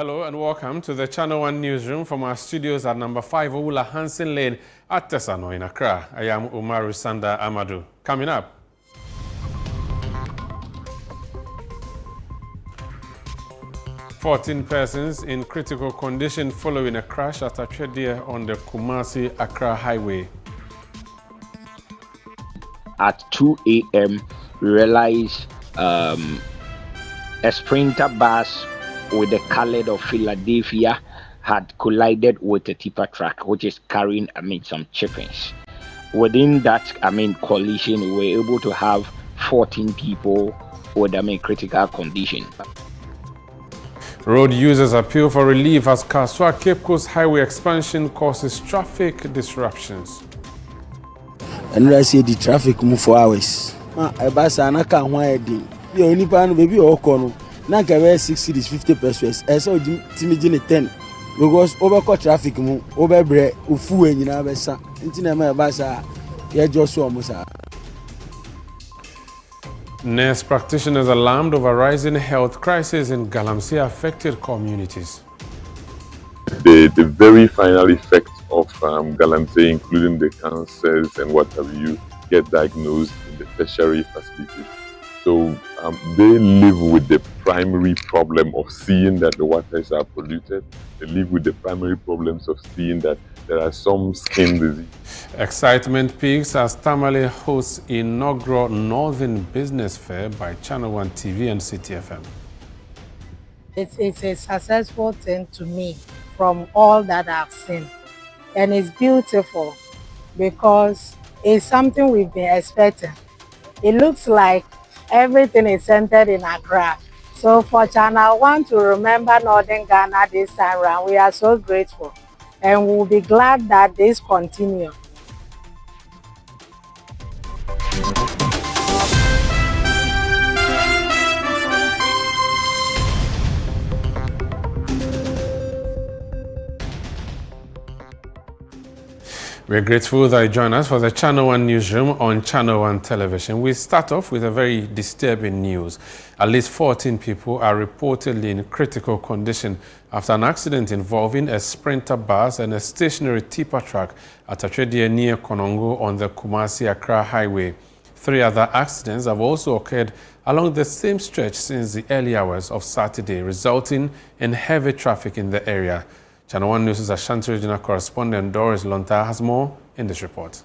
Hello and welcome to the Channel 1 Newsroom from our studios at number 5 Owula Hansen Lane at Tesano in Accra. I am Umaru Sanda Amadou. Coming up. "14 persons in critical condition following a crash at a trader on the Kumasi-Accra highway." At 2 a.m., we realized a sprinter bus with the color of Philadelphia had collided with a tipper truck, which is carrying, some chippings. Within that, collision, we were able to have 14 people with, critical condition. Road users appeal for relief as Kaswa Cape Coast Highway expansion causes traffic disruptions. And I see the traffic move for hours. I pass an account why you only pan baby or corner. Now carry 6 cities 50 pesos. I saw Timmy 10 because overcut traffic move over bread ufu and you know besa. Intina my basa ya just almost. Nurse practitioners alarmed over rising health crisis in Galamsey affected communities. The very final effects of Galamsey, including the cancers and what have you, get diagnosed in the tertiary facilities. So they live with the primary problem of seeing that the waters are polluted. They live with the primary problems of seeing that there are some skin disease. Excitement peaks as Tamale hosts inaugural Northern Business Fair by Channel 1 TV and CTFM. It's a successful thing to me from all that I've seen. And it's beautiful because it's something we've been expecting. It looks like everything is centered in Accra. So for Channel 1 to remember Northern Ghana this time around, we are so grateful. And we'll be glad that this continues. We're grateful that you join us for the Channel 1 Newsroom on Channel 1 Television. We start off with a very disturbing news. At least 14 people are reportedly in critical condition after an accident involving a sprinter bus and a stationary tipper truck at a trader near Konadu on the Kumasi-Accra highway. 3 other accidents have also occurred along the same stretch since the early hours of Saturday, resulting in heavy traffic in the area. Channel 1 News' Ashanti Regional Correspondent Doris Lonta has more in this report.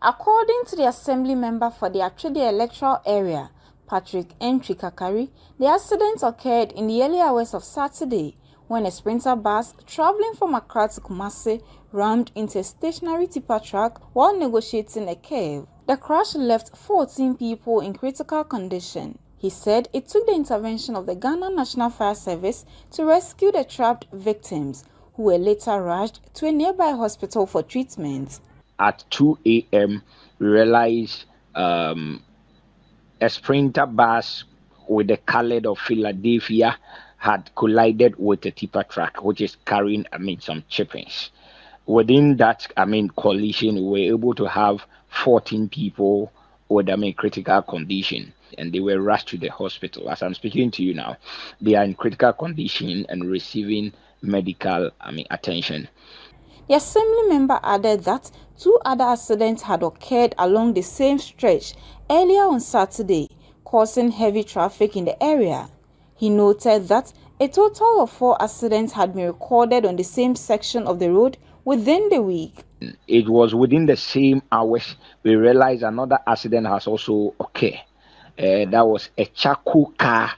According to the Assembly member for the Atrede electoral area, Patrick Entry Kakari, the accident occurred in the early hours of Saturday when a sprinter bus traveling from Accra to Kumasi rammed into a stationary tipper truck while negotiating a curve. The crash left 14 people in critical condition. He said it took the intervention of the Ghana National Fire Service to rescue the trapped victims, who were later rushed to a nearby hospital for treatment. At 2 a.m., we realized a sprinter bus with the color of Philadelphia had collided with a tipper truck, which is carrying, some chippings. Within that, collision, we were able to have 14 people with, critical condition, and they were rushed to the hospital. As I'm speaking to you now, they are in critical condition and receiving medical, attention. The Assembly member added that 2 other accidents had occurred along the same stretch earlier on Saturday, causing heavy traffic in the area. He noted that a total of 4 accidents had been recorded on the same section of the road within the week. It was within the same hours we realized another accident has also occurred. That was a charcoal car,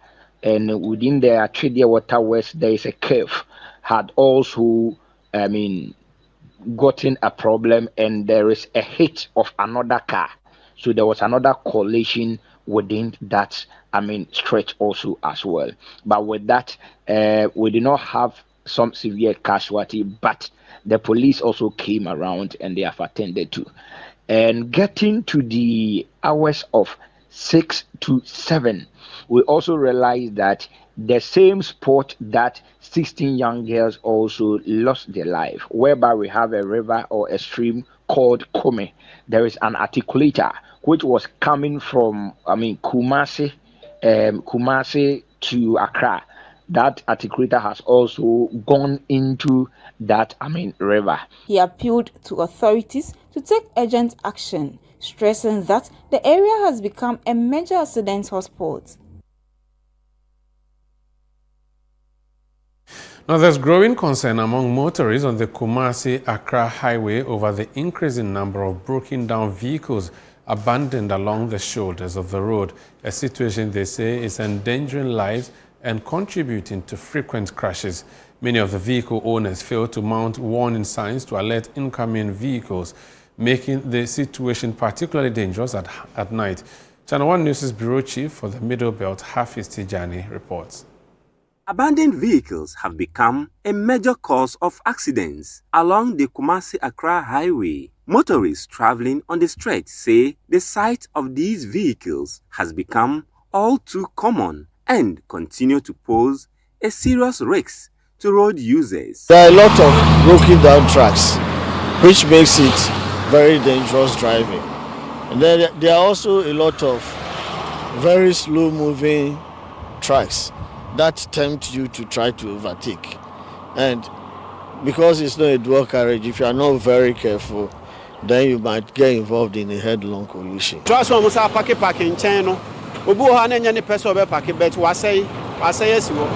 and within the Atrede Waterways there is a curve, had also, gotten a problem, and there is a hit of another car. So there was another collision within that, stretch also as well. But with that, we did not have some severe casualty, but the police also came around and they have attended to. And getting to the hours of 6 to 7, we also realized that the same spot that 16 young girls also lost their life, whereby we have a river or a stream called Kome. There is an articulator which was coming from Kumasi to Accra. that articulator has also gone into that, river. He appealed to authorities to take urgent action, stressing that the area has become a major accident hotspot. Now, there's growing concern among motorists on the Kumasi-Accra highway over the increasing number of broken-down vehicles abandoned along the shoulders of the road, a situation they say is endangering lives and contributing to frequent crashes. Many of the vehicle owners fail to mount warning signs to alert incoming vehicles, making the situation particularly dangerous at night. Channel 1 News' Bureau Chief for the Middle Belt, Hafiz Tijani, reports. Abandoned vehicles have become a major cause of accidents along the Kumasi-Accra highway. Motorists traveling on the stretch say the sight of these vehicles has become all too common and continue to pose a serious risk to road users. There are a lot of broken down tracks, which makes it very dangerous driving. And then there are also a lot of very slow moving tracks that tempt you to try to overtake. And because it's not a dual carriage, if you are not very careful, then you might get involved in a headlong collision. Trust one must parking channel. Obu ha na nya ne person be park bet wasai asiwo.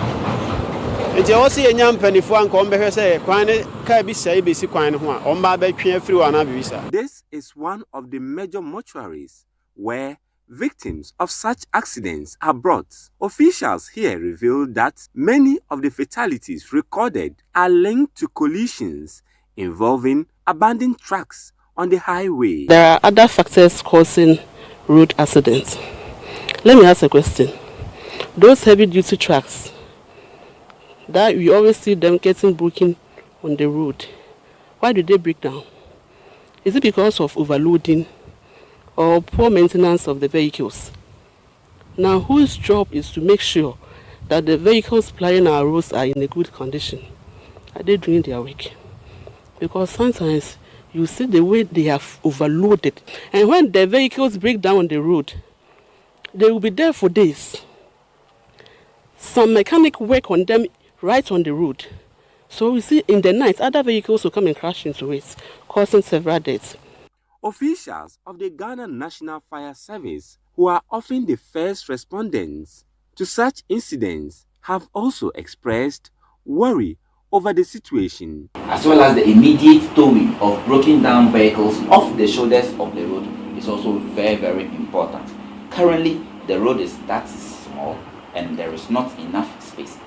Nti o se nya mpanifo anka on behwe say kwan ne ka bi sai be si kwan ne ho a on ba be twe afiri wa na be bisa. This is one of the major mortuaries where victims of such accidents are brought. Officials here revealed that many of the fatalities recorded are linked to collisions involving abandoned trucks on the highway. There are other factors causing road accidents. Let me ask a question. Those heavy-duty trucks, that we always see them getting broken on the road, why do they break down? Is it because of overloading or poor maintenance of the vehicles? Now, whose job is to make sure that the vehicles plying our roads are in a good condition? Are they doing their work? Because sometimes you see the way they have overloaded, and when the vehicles break down on the road, they will be there for days. Some mechanic work on them right on the road. So we see in the night, other vehicles will come and crash into it, causing several deaths. Officials of the Ghana National Fire Service, who are often the first respondents to such incidents, have also expressed worry over the situation. As well as the immediate towing of broken down vehicles off the shoulders of the road is also very, very important. Currently, the road is that small and there is not enough space.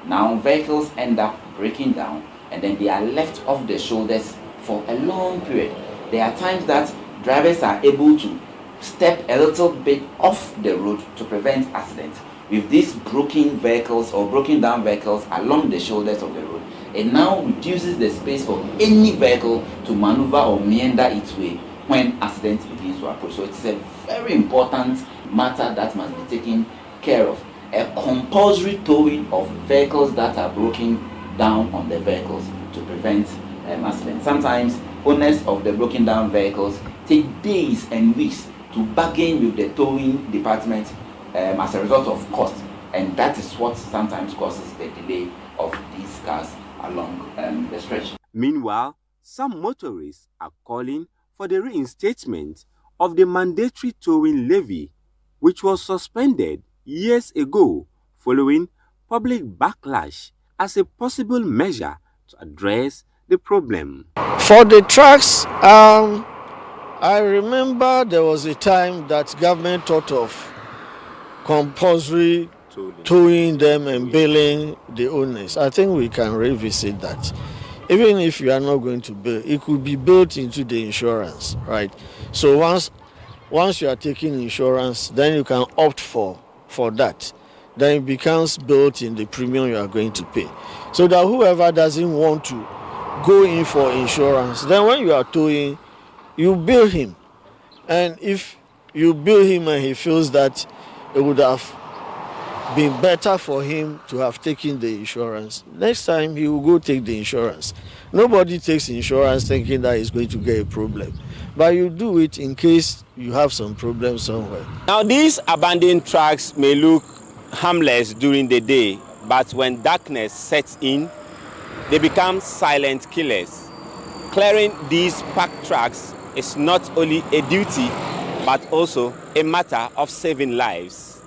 Now, vehicles end up breaking down and then they are left off the shoulders for a long period. There are times that drivers are able to step a little bit off the road to prevent accidents. With these broken vehicles or broken down vehicles along the shoulders of the road, it now reduces the space for any vehicle to maneuver or meander its way when accidents begins to approach. So it's a very important matter that must be taken care of. A compulsory towing of vehicles that are broken down on the vehicles to prevent accidents. Sometimes owners of the broken down vehicles take days and weeks to bargain with the towing department as a result of cost, and that is what sometimes causes the delay of these cars along the stretch. Meanwhile, some motorists are calling for the reinstatement of the mandatory towing levy, which was suspended years ago following public backlash as a possible measure to address the problem. For the trucks, I remember there was a time that government thought of compulsory towing them and billing the owners. I think we can revisit that. Even if you are not going to bill, it could be built into the insurance, right? So once you are taking insurance, then you can opt for that. Then it becomes built in the premium you are going to pay. So that whoever doesn't want to go in for insurance, then when you are towing, you bill him. And if you bill him and he feels that it would have been better for him to have taken the insurance, next time he will go take the insurance. Nobody takes insurance thinking that he's going to get a problem, but you do it in case you have some problem somewhere. Now these abandoned trucks may look harmless during the day, But when darkness sets in, they become silent killers. Clearing these packed trucks is not only a duty, but also a matter of saving lives.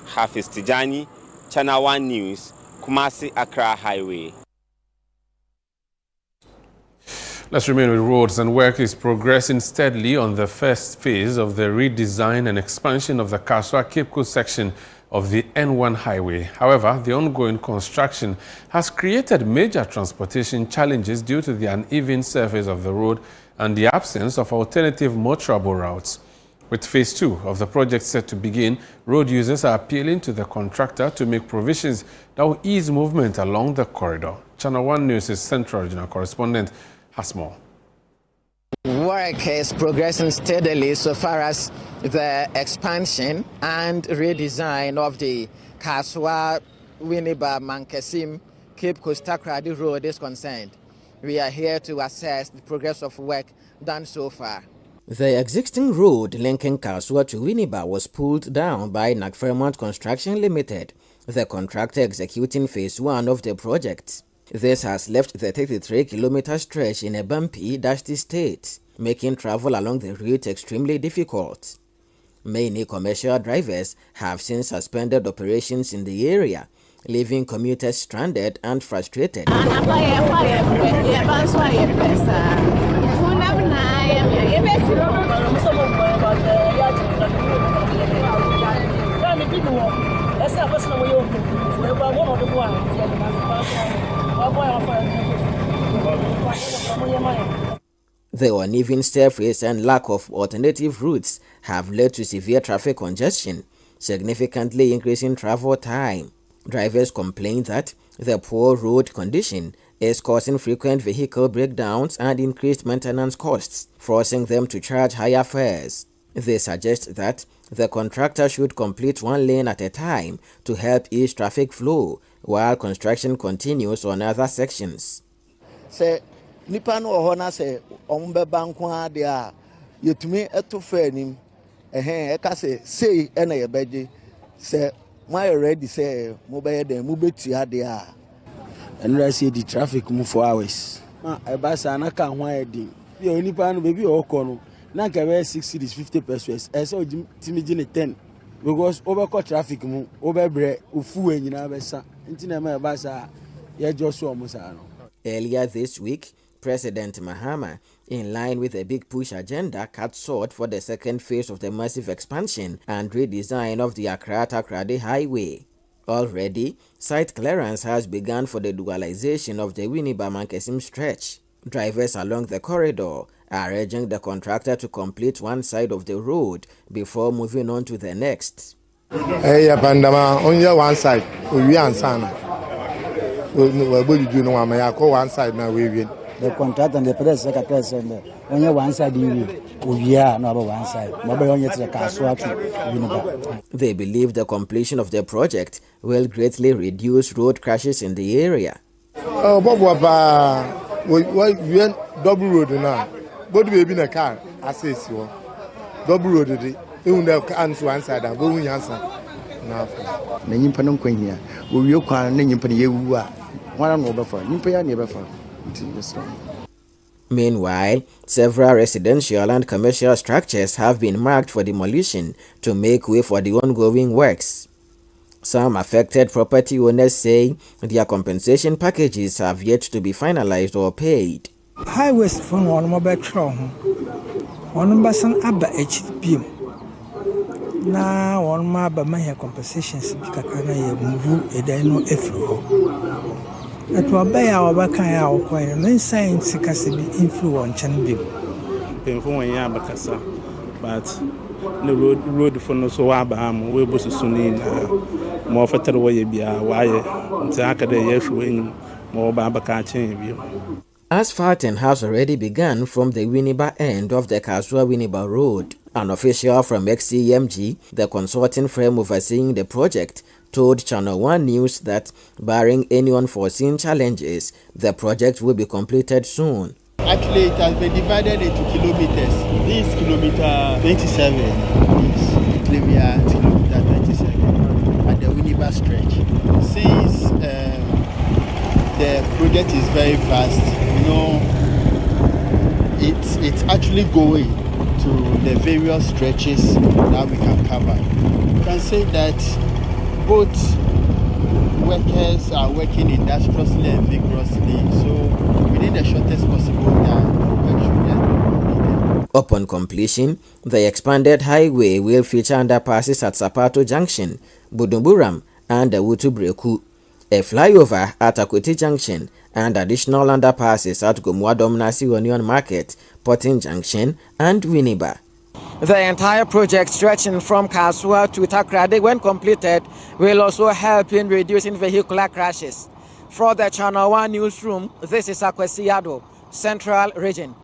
Hafiz Tijani, Channel 1 News, Kumasi Accra Highway. Let's remain with roads, and work is progressing steadily on the first phase of the redesign and expansion of the Kaswa-Cape Coast section of the N1 highway. However, the ongoing construction has created major transportation challenges due to the uneven surface of the road and the absence of alternative motorable routes. With phase 2 of the project set to begin, road users are appealing to the contractor to make provisions that will ease movement along the corridor. Channel 1 News' Central Regional Correspondent has more. Work is progressing steadily so far as the expansion and redesign of the Kaswa Winneba Mankesim Cape Coast Takrady Road is concerned. We are here to assess the progress of work done so far. The existing road linking Kaswa to Winneba was pulled down by Fairmont Construction Limited, the contractor executing phase 1 of the project. This has left the 33-kilometer stretch in a bumpy, dusty state, making travel along the route extremely difficult. Many commercial drivers have since suspended operations in the area, leaving commuters stranded and frustrated. The uneven surface and lack of alternative routes have led to severe traffic congestion, significantly increasing travel time. Drivers complain that the poor road condition is causing frequent vehicle breakdowns and increased maintenance costs, forcing them to charge higher fares. They suggest that the contractor should complete one lane at a time to help ease traffic flow, while construction continues on other sections. Nipa no ho na se ombeba nko ade a yetumi etofa anim eka se sei na yebeje se my ready say mo be dem mo betu ade a enra se di traffic mu 4 hours e ba sa na ka ho adin bi onipa no bebi o ko no na ka be 6 cities 50 pesos e so timi gine 10 because over traffic mu over bre ofu anyina be sa ntina ma e ba sa ye joso omo sa no. Earlier this week, President Mahama, in line with a big push agenda, cut short for the second phase of the massive expansion and redesign of the Accra-Takrady Highway. Already, site clearance has begun for the dualization of the Winneba-Mankesim stretch. Drivers along the corridor are urging the contractor to complete one side of the road before moving on to the next. Hey, Pandama, on your one side, we are sana. We do no one side now. We the contractor and the press secretary said on one side we are no one side. They believe the completion of the project will greatly reduce road crashes in the area. Oh, Bob, we double road now. But we be in a car. I say so. Double road today. You know, answer one side and go in answer. Now, many panum queen here. We will call any penny you are one over for you pay never for. Meanwhile, several residential and commercial structures have been marked for demolition to make way for the ongoing works. Some affected property owners say their compensation packages have yet to be finalized or paid. Highways from one mobile home. One person abba HPM. Now one maba my compensations because I move a dino effluent. At Wabaya or Bakaya or Quine, no science can be influence and be. Painful when Yabacasa, but the road for no so Abam, we was soon more fatal way be a wire, Zakade Yeshu, more Babaca chain. Asphalting has already begun from the Winneba end of the Kaswa-Winneba Road. An official from XCMG, the consulting firm overseeing the project, told Channel 1 News that, barring any unforeseen challenges, the project will be completed soon. Actually, it has been divided into kilometers. This is kilometer 27. This is kilometer 27. And the Winneba stretch. Since the project is very vast, it's actually going to the various stretches that we can cover. You can say that both workers are working industriously and vigorously, so within the shortest possible time, work should get completed. Upon completion, the expanded highway will feature underpasses at Sapato Junction, Budumburam, and Wutubreku, a flyover at Akwete Junction, and additional underpasses at Gomwadom Nasi Union Market, Porting Junction, and Winneba. The entire project stretching from Kasua to Takrade, when completed, will also help in reducing vehicular crashes. For the Channel 1 Newsroom, this is Akwesiado, Central Region.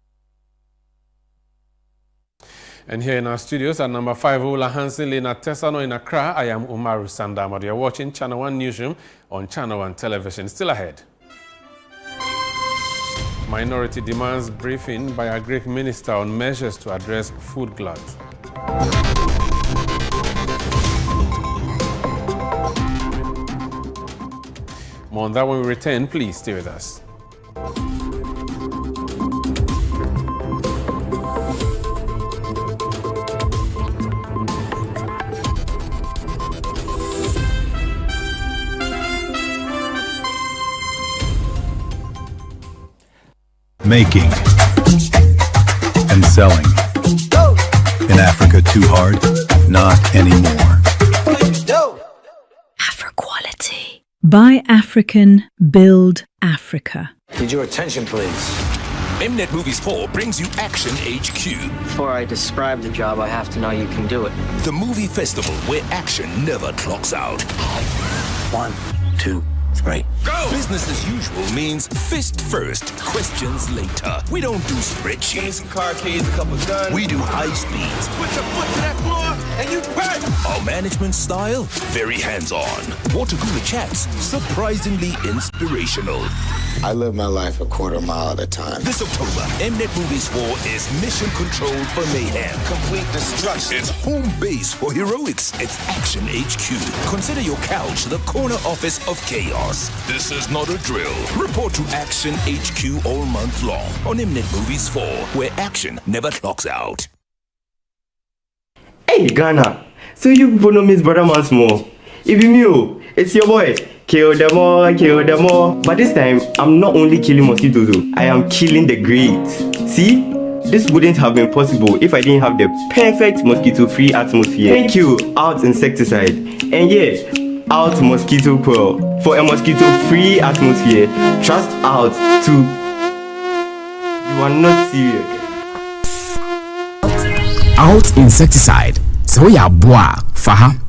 And here in our studios at number 5, Ola Hansen Lane at Tesano in Accra, I am Umaru Sandamadu. You're watching Channel 1 Newsroom on Channel 1 Television. Still ahead. Minority demands briefing by a Greek minister on measures to address food glut. More on that when we return. Please stay with us. Making and selling. In Africa too hard? Not anymore. Afro-quality. Buy African, build Africa. Need your attention, please. Mnet Movies 4 brings you Action HQ. Before I describe the job, I have to know you can do it. The movie festival where action never clocks out. 1, 2, 3. Go! Business as usual means fist first, questions later. We don't do spreadsheets. Give me some car keys, a couple guns. We do high speeds. Put your foot to that floor and you bet! Our management style, very hands-on. Water cooler chats, surprisingly inspirational. I live my life a quarter mile at a time. This October, Mnet Movies 4 is mission control for mayhem. Complete destruction. It's home base for heroics. It's Action HQ. Consider your couch the corner office of chaos. This is not a drill. Report to Action HQ all month long on Mnet Movies 4, where action never clocks out. Hey, Ghana. So you people know Miss Brother once more. If you knew, it's your boy. Kill them all, kill them all. But this time, I'm not only killing mosquitoes, I am killing the great. See? This wouldn't have been possible if I didn't have the perfect mosquito-free atmosphere. Thank you, Out Insecticide. And yeah, Out Mosquito Coil. For a mosquito-free atmosphere, trust Out to... You are not serious. Out Insecticide. So ya boa, faha.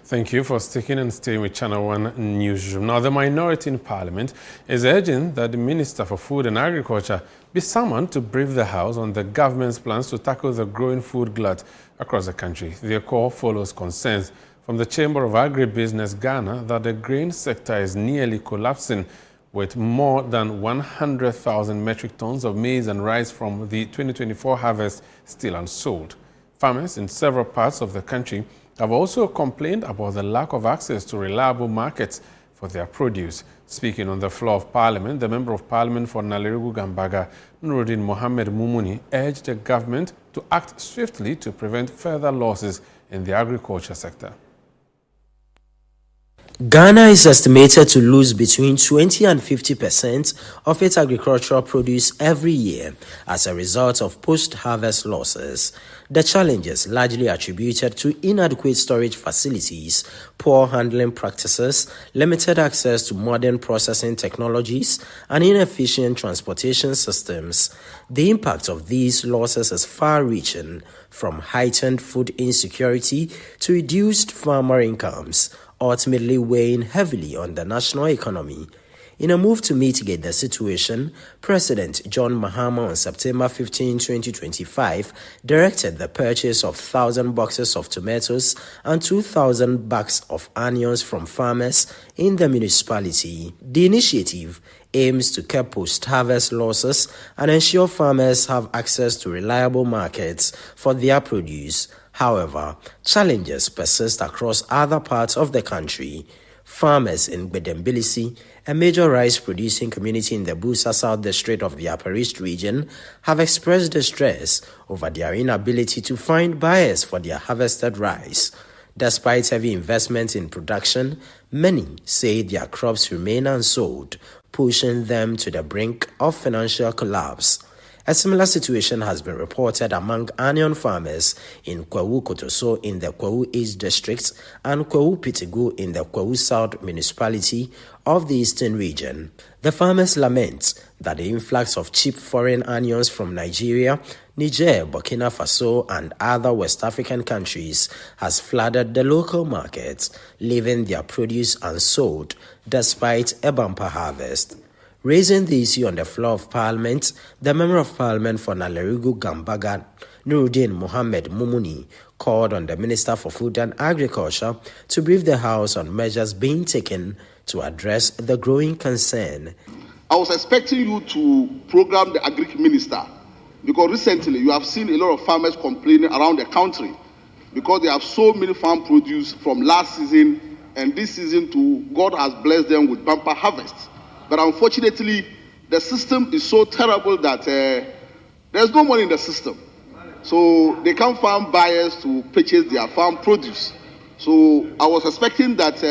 Thank you for sticking and staying with Channel 1 Newsroom. Now, the minority in Parliament is urging that the Minister for Food and Agriculture be summoned to brief the House on the government's plans to tackle the growing food glut across the country. Their call follows concerns from the Chamber of Agribusiness Ghana that the grain sector is nearly collapsing, with more than 100,000 metric tons of maize and rice from the 2024 harvest still unsold. Farmers in several parts of the country have also complained about the lack of access to reliable markets for their produce. Speaking on the floor of Parliament, the Member of Parliament for Nalerugu Gambaga, Nuruddin Mohammed Mumuni, urged the government to act swiftly to prevent further losses in the agriculture sector. Ghana is estimated to lose between 20 and 50% of its agricultural produce every year as a result of post-harvest losses. The challenges largely attributed to inadequate storage facilities, poor handling practices, limited access to modern processing technologies, and inefficient transportation systems. The impact of these losses is far-reaching, from heightened food insecurity to reduced farmer incomes, ultimately weighing heavily on the national economy. In a move to mitigate the situation, President John Mahama on September 15, 2025, directed the purchase of 1,000 boxes of tomatoes and 2,000 bags of onions from farmers in the municipality. The initiative aims to curb post-harvest losses and ensure farmers have access to reliable markets for their produce. However, challenges persist across other parts of the country. Farmers in Bedembilisi, a major rice-producing community in the Busa South District of the Upper East region, have expressed distress over their inability to find buyers for their harvested rice. Despite heavy investment in production, many say their crops remain unsold, pushing them to the brink of financial collapse. A similar situation has been reported among onion farmers in Kwawu Kotoso in the Kwawu East District and Kwawu Pitigu in the Kwawu South municipality of the Eastern region. The farmers lament that the influx of cheap foreign onions from Nigeria, Niger, Burkina Faso, and other West African countries has flooded the local markets, leaving their produce unsold despite a bumper harvest. Raising the issue on the floor of Parliament, the Member of Parliament for Nalerigu Gambaga, Nuruddin Mohammed Mumuni, called on the Minister for Food and Agriculture to brief the House on measures being taken to address the growing concern. I was expecting you to program the Agric Minister, because recently you have seen a lot of farmers complaining around the country because they have so many farm produce from last season and this season too. God has blessed them with bumper harvests. But unfortunately, the system is so terrible that there's no money in the system. So they can't find buyers to purchase their farm produce. So I was expecting that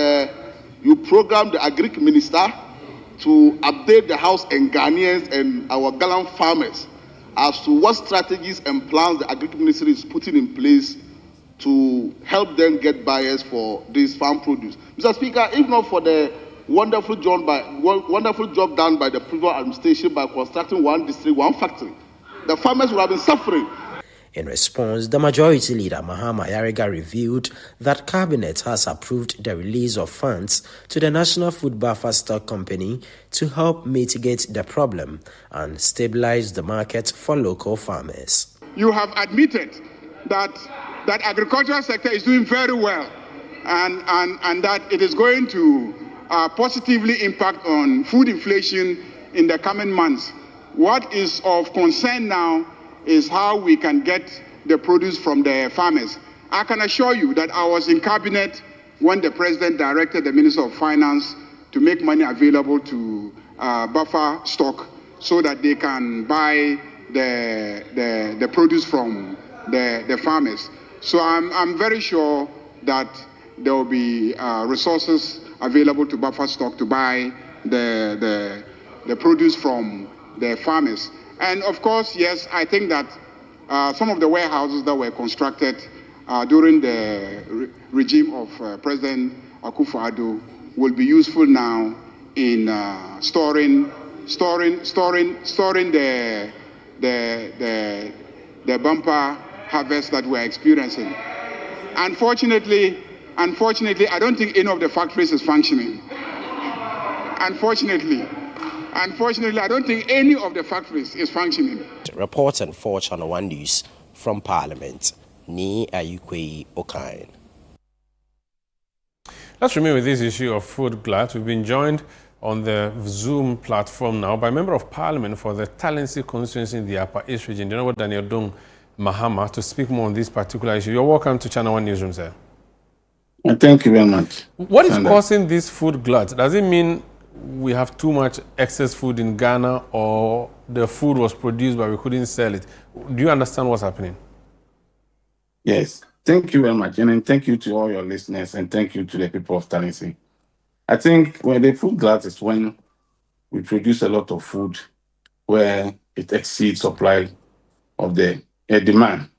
you program the Agric Minister to update the House and Ghanaians and our gallant farmers as to what strategies and plans the Agric Ministry is putting in place to help them get buyers for this farm produce. Mr. Speaker, if not for the wonderful job done by the previous administration by constructing one district, one factory, the farmers would have been suffering. In response, the Majority Leader Mahama Yariga revealed that Cabinet has approved the release of funds to the National Food Buffer Stock Company to help mitigate the problem and stabilize the market for local farmers. You have admitted that agricultural sector is doing very well and that it is going to positively impact on food inflation in the coming months. What is of concern now is how we can get the produce from the farmers. I can assure you that I was in Cabinet when the President directed the Minister of Finance to make money available to buffer stock so that they can buy the produce from the farmers. So I'm very sure that there will be resources available to buffer stock to buy the produce from the farmers. And of course, yes, I think that some of the warehouses that were constructed during the regime of President Akufo-Addo will be useful now in storing the bumper harvest that we're experiencing. Unfortunately, I don't think any of the factories is functioning. Unfortunately, I don't think any of the factories is functioning. Reporting for Channel 1 News from Parliament, Ni Ayukwe Okain. Let's remain with this issue of food glut. We've been joined on the Zoom platform now by Member of Parliament for the Galamsey constituency in the Upper East region, General Daniel Dung Mahama, to speak more on this particular issue. You're welcome to Channel 1 Newsroom, sir. Thank you very much. What is causing this food glut? Does it mean we have too much excess food in Ghana, or the food was produced but we couldn't sell it? Do you understand what's happening? Yes. Thank you very much. And thank you to all your listeners, and thank you to the people of Galamsey. I think when the food glut is when we produce a lot of food where it exceeds supply of the demand.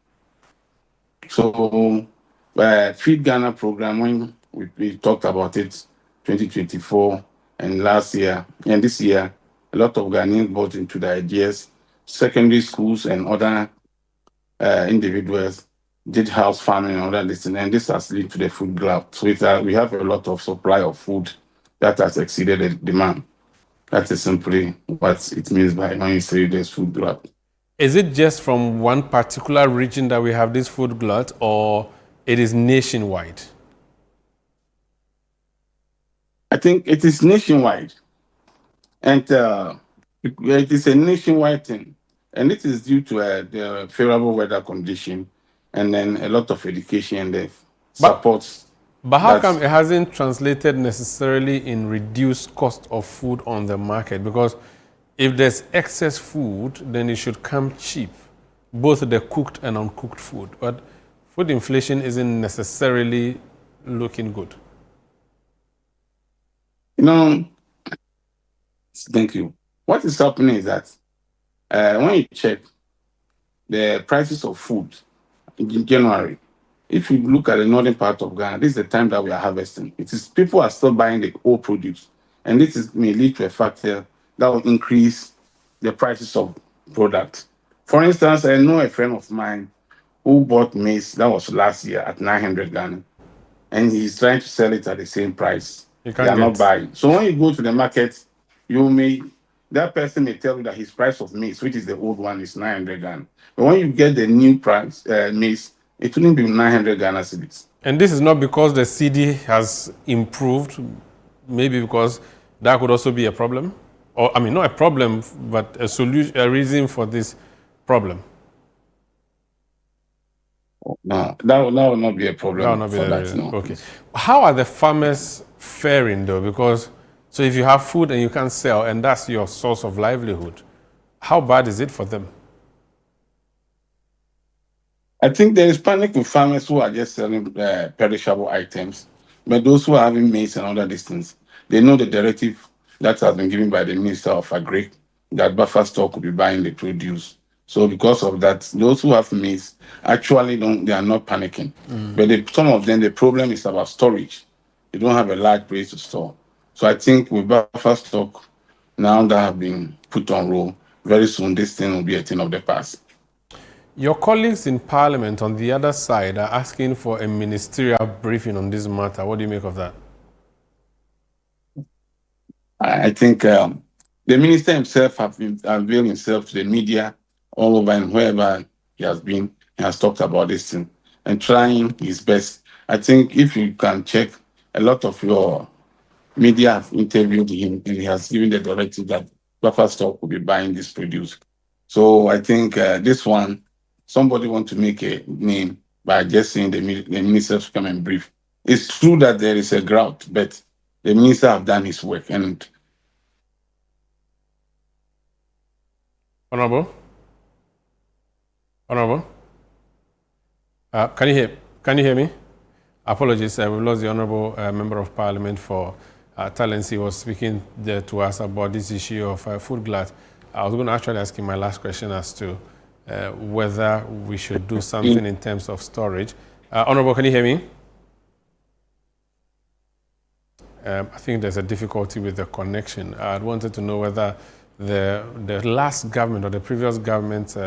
So Feed Ghana program, when we talked about it 2024 and last year and this year, a lot of Ghanaians bought into the ideas. Secondary schools and other individuals did house farming and other listening, and this has led to the food glut. So we have a lot of supply of food that has exceeded the demand. That is simply what it means by when you say there's food glut. Is it just from one particular region that we have this food glut, or it is nationwide? I think it is nationwide. And it is a nationwide thing. And it is due to the favorable weather condition and then a lot of education and the supports. But how come it hasn't translated necessarily in reduced cost of food on the market? Because if there's excess food, then it should come cheap, both the cooked and uncooked food. But food inflation isn't necessarily looking good. Thank you. What is happening is that when you check the prices of food in January, if you look at the northern part of Ghana, this is the time that we are harvesting. It is people are still buying the old produce, and this may lead to a factor that will increase the prices of products. For instance, I know a friend of mine who bought maize that was last year at 900 Ghana, and he's trying to sell it at the same price. They are not buying. So when you go to the market, that person may tell you that his price of maize, which is the old one, is 900 Ghana. But when you get the new price maize, it wouldn't be 900 Ghana cedis. And this is not because the CD has improved, maybe because that could also be a problem? Or, I mean, not a problem, but a solution, a reason for this problem. No, that will not be a problem. That will not be for the that, reason. no. Okay. How are the farmers faring though? Because, so if you have food and you can't sell, and that's your source of livelihood, how bad is it for them? I think there is panic with farmers who are just selling perishable items. But those who are having maize and other things, they know the directive that has been given by the Minister of Agri that buffer stock will be buying the produce. So because of that, those who have maize actually they are not panicking. But some of them, the problem is about storage. They don't have a large place to store. So I think with buffer stock now that have been put on roll, very soon this thing will be a thing of the past. Your colleagues in Parliament on the other side are asking for a ministerial briefing on this matter. What do you make of that? I think the minister himself has unveiled himself to the media all over and wherever he has been. He has talked about this thing and trying his best. I think if you can check, a lot of your media have interviewed him and he has given the directive that buffer stock will be buying this produce. So I think this one, somebody want to make a name by just saying the minister to come and brief. It's true that there is a drought, but the minister have done his work. And Honorable, can you hear me? Apologies, we lost the Honorable Member of Parliament for Talents. He was speaking there to us about this issue of food glut. I was going to actually ask him my last question as to whether we should do something in terms of storage. Honorable, can you hear me? I think there's a difficulty with the connection. I wanted to know whether the last government or the previous government,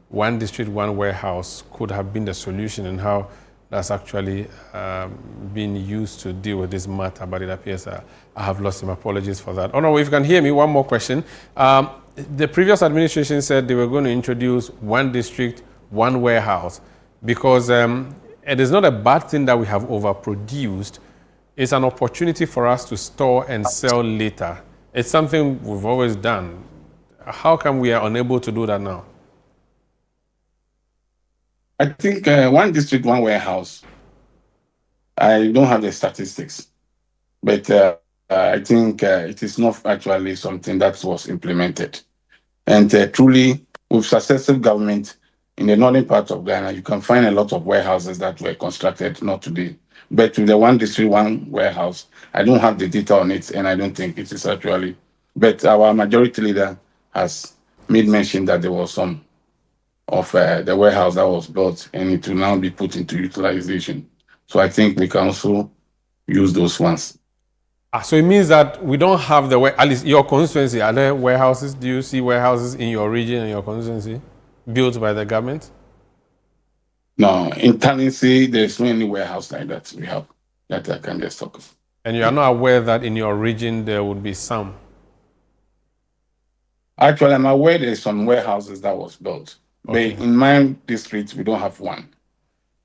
one district, one warehouse could have been the solution, and how that's actually been used to deal with this matter, but it appears I have lost him. Apologies for that. Honorable, if you can hear me, one more question. The previous administration said they were going to introduce one district, one warehouse, because it is not a bad thing that we have overproduced. It's an opportunity for us to store and sell later. It's something we've always done. How come we are unable to do that now? I think one district, one warehouse. I don't have the statistics, but I think it is not actually something that was implemented. And truly, with successive government in the northern part of Ghana, you can find a lot of warehouses that were constructed, not today. But with the one district, one warehouse, I don't have the data on it, and I don't think it is actually. But our majority leader has made mention that there was some of the warehouse that was built, and it will now be put into utilization. So I think we can also use those ones. So it means that we don't have at least your constituency, are there warehouses? Do you see warehouses in your region and your constituency built by the government? No, in Tennessee, there's no any warehouse like that we have that I can just talk of. And you are not aware that in your region there would be some? Actually, I'm aware there's some warehouses that was built. Okay. But in my district, we don't have one.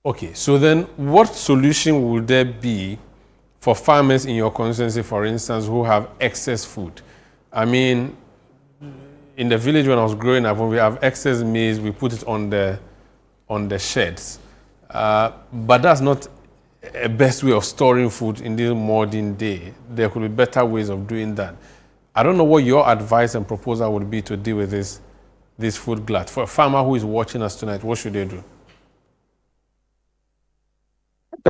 Okay, so then what solution would there be for farmers in your constituency, for instance, who have excess food? I mean, in the village when I was growing up, when we have excess maize, we put it on the sheds. But that's not a best way of storing food in this modern day. There could be better ways of doing that. I don't know what your advice and proposal would be to deal with this food glut. For a farmer who is watching us tonight, what should they do?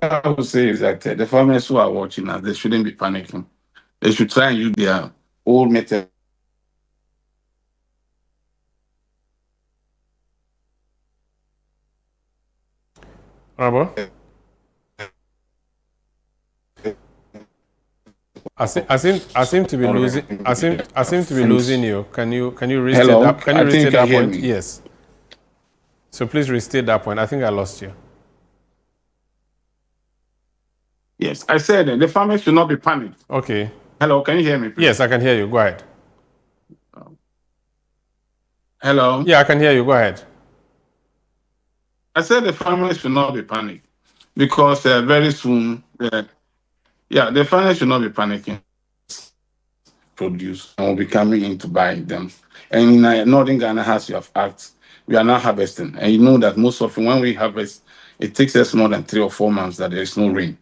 What I would say is that the farmers who are watching us, they shouldn't be panicking. They should try and use their old method. Honorable? I seem to be losing. I seem to be losing you. Can you restate Hello? that? Can you restate that point? Me? Yes. So please restate that point. I think I lost you. Yes, I said the farmers should not be panicked. Okay. Hello, can you hear me, please? Yes, I can hear you. Go ahead. Hello? Yeah, I can hear you. Go ahead. I said the farmers should not be panicked because very soon, the farmers should not be panicking. Produce and will be coming in to buy them. And in northern Ghana, as you have asked, we are now harvesting. And you know that most often when we harvest, it takes us more than 3 or 4 months that there is no rain.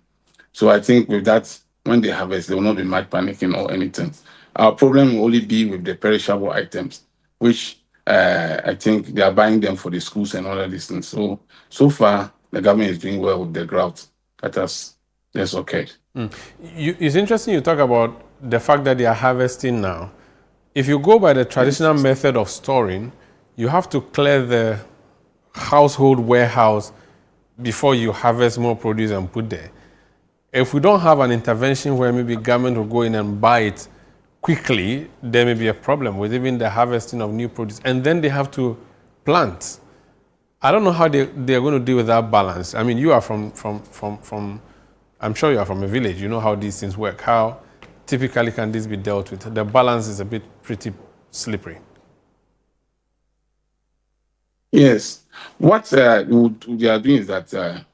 So I think with that, when they harvest, there will not be much panicking or anything. Our problem will only be with the perishable items, which I think they are buying them for the schools and all of these things. So far, the government is doing well with the drought. That's okay. It's interesting you talk about the fact that they are harvesting now. If you go by the traditional method of storing, you have to clear the household warehouse before you harvest more produce and put there. If we don't have an intervention where maybe government will go in and buy it quickly, there may be a problem with even the harvesting of new produce. And then they have to plant. I don't know how they're going to deal with that balance. I mean, you are from I'm sure you are from a village. You know how these things work. How typically can this be dealt with? The balance is pretty slippery. Yes. What they are doing is that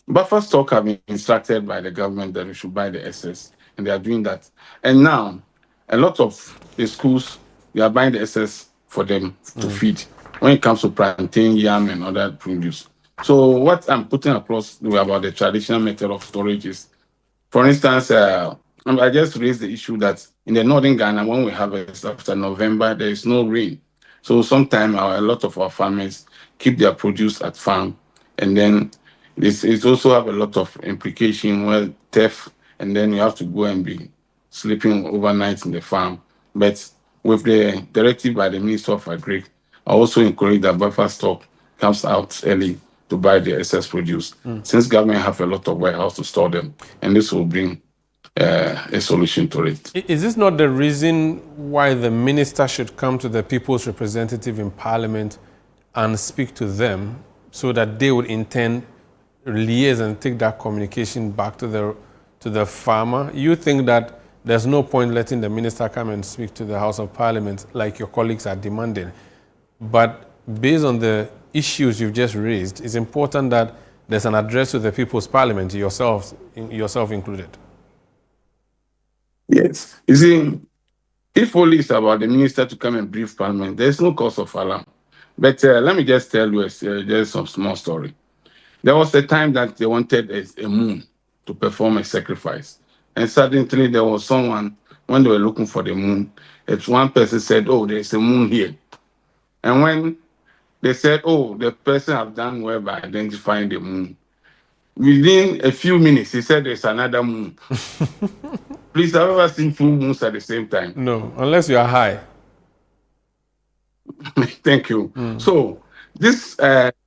buffer stock have been instructed by the government that we should buy the excess, and they are doing that. And now, a lot of the schools, they are buying the excess for them to feed when it comes to plantain, yam, and other produce. So what I'm putting across about the traditional method of storage is, for instance, I just raised the issue that in the northern Ghana, when we harvest after November, there is no rain. So sometimes a lot of our farmers keep their produce at farm, and then it also have a lot of implication where theft, and then you have to go and be sleeping overnight in the farm. But with the directive by the Minister of Agri, I also encourage that buffer stock comes out early to buy the excess produce, since government have a lot of warehouse to store them, and this will bring a solution to it. Is this not the reason why the minister should come to the people's representative in parliament and speak to them so that they would in turn liaise and take that communication back to the farmer? You think that there's no point letting the minister come and speak to the House of Parliament like your colleagues are demanding. But based on the issues you've just raised, it's important that there's an address to the People's Parliament, yourself included. Yes. You see, if only it's about the minister to come and brief Parliament, there's no cause of alarm. But let me just tell you just some small story. There was a time that they wanted a moon to perform a sacrifice. And suddenly there was someone, when they were looking for the moon, one person said, oh, there's a moon here. And when they said, oh, the person have done well by identifying the moon, within a few minutes, he said there's another moon. Please, have you ever seen full moons at the same time? No, unless you are high. Thank you. So this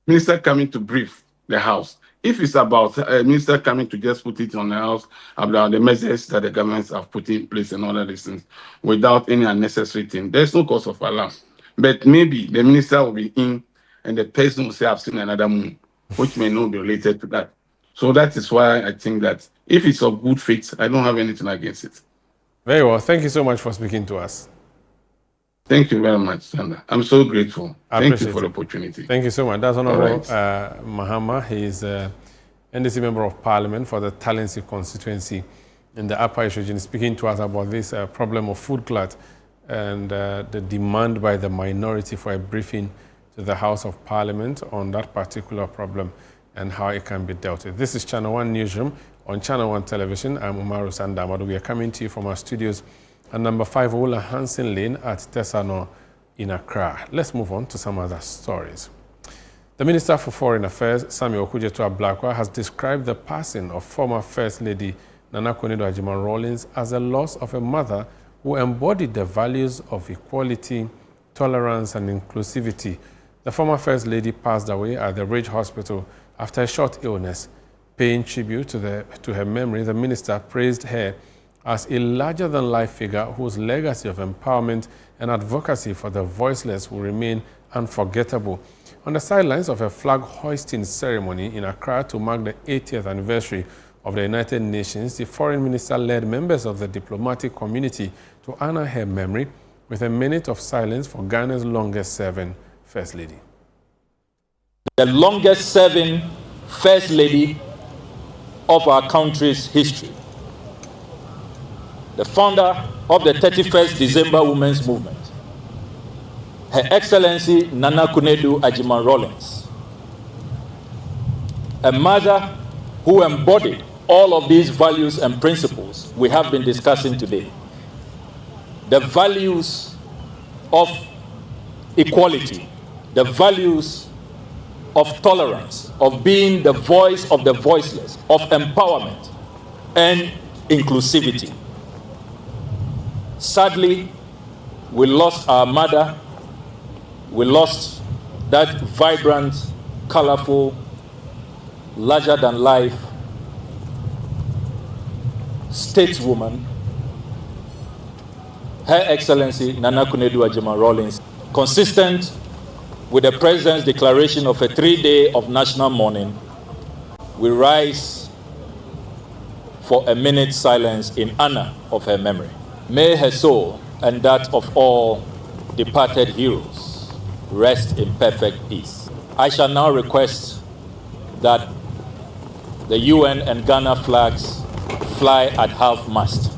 minister coming to brief the House, if it's about a minister coming to just put it on the House about the measures that the governments have put in place and all of these things without any unnecessary thing, there's no cause of alarm. But maybe the minister will be in and the person will say, I've seen another moon, which may not be related to that. So that is why I think that if it's of good faith, I don't have anything against it. Very well. Thank you so much for speaking to us. Thank you very much, Sandra. I'm so grateful. Thank you for the opportunity. Thank you so much. That's Honorable Mahama. He is NDC Member of Parliament for the Galamsey constituency in the Upper East region, speaking to us about this problem of food glut and the demand by the minority for a briefing to the House of Parliament on that particular problem and how it can be dealt with. This is Channel 1 Newsroom on Channel 1 Television. I'm Umaru Sandamadu. We are coming to you from our studios at number 5 Ola Hansen Lane at Tesano in Accra. Let's move on to some other stories. The Minister for Foreign Affairs, Samuel Okudzeto-Ablakwa, has described the passing of former First Lady Nana Konadu Agyeman-Rawlings as a loss of a mother who embodied the values of equality, tolerance, and inclusivity. The former First Lady passed away at the Ridge Hospital after a short illness. Paying tribute to her memory, the minister praised her as a larger-than-life figure whose legacy of empowerment and advocacy for the voiceless will remain unforgettable. On the sidelines of a flag-hoisting ceremony in Accra to mark the 80th anniversary of the United Nations, the foreign minister led members of the diplomatic community to honor her memory with a minute of silence for Ghana's longest-serving First Lady. The longest-serving First Lady of our country's history. The founder of the 31st December Women's Movement, Her Excellency Nana Konadu Agyeman-Rawlings, a mother who embodied all of these values and principles we have been discussing today. The values of equality, the values of tolerance, of being the voice of the voiceless, of empowerment and inclusivity. Sadly, we lost our mother. We lost that vibrant, colorful, larger-than-life stateswoman, Her Excellency Nana Konadu Agyeman-Rawlings, consistent with the President's declaration of a 3-day of national mourning. We rise for a minute's silence in honor of her memory. May her soul and that of all departed heroes rest in perfect peace. I shall now request that the UN and Ghana flags fly at half-mast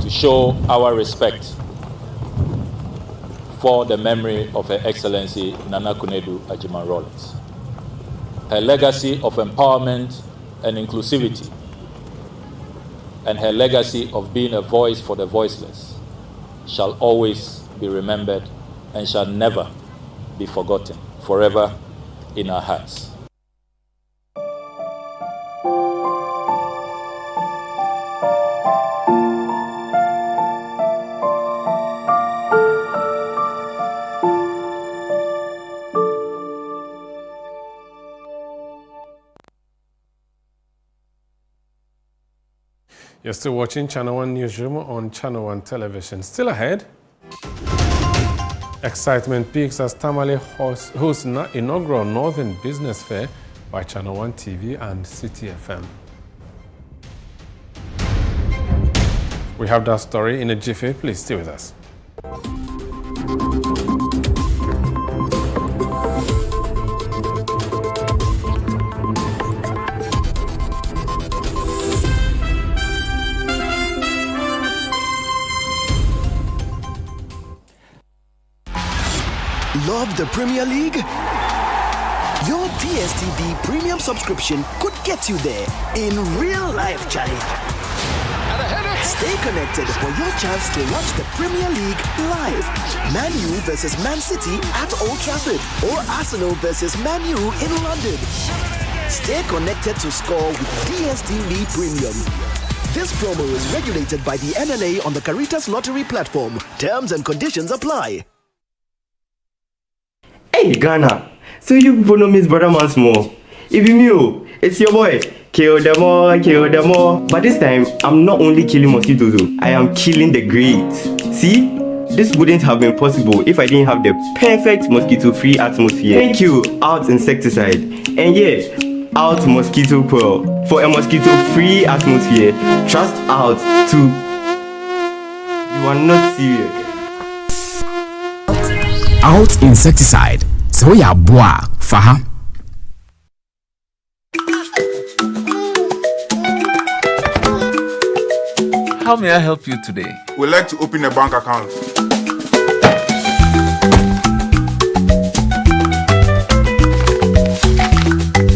to show our respect for the memory of Her Excellency Nana Konadu Agyeman-Rawlings. Her legacy of empowerment and inclusivity, and her legacy of being a voice for the voiceless, shall always be remembered and shall never be forgotten, forever in our hearts. You're still watching Channel 1 Newsroom on Channel 1 Television. Still ahead, excitement peaks as Tamale hosts inaugural Northern Business Fair by Channel 1 TV and City FM. We have that story in a jiffy. Please stay with us. Love the Premier League? Your DSTV premium subscription could get you there in real life, Charlie. Stay connected for your chance to watch the Premier League live. Man U versus Man City at Old Trafford or Arsenal versus Man U in London. Stay connected to score with DSTV Premium. This promo is regulated by the NLA on the Caritas Lottery platform. Terms and conditions apply. Hey Ghana, so you people know Miss Brother once more. If you it's your boy. Kill them all. But this time, I'm not only killing mosquitoes, I am killing the greats. See? This wouldn't have been possible if I didn't have the perfect mosquito-free atmosphere. Thank you, Out Insecticide. And yeah, Out Mosquito Coil. For a mosquito-free atmosphere, trust Out to... You are not serious. out insecticide. So ya boa faha. How may I help you today? We'd like to open a bank account.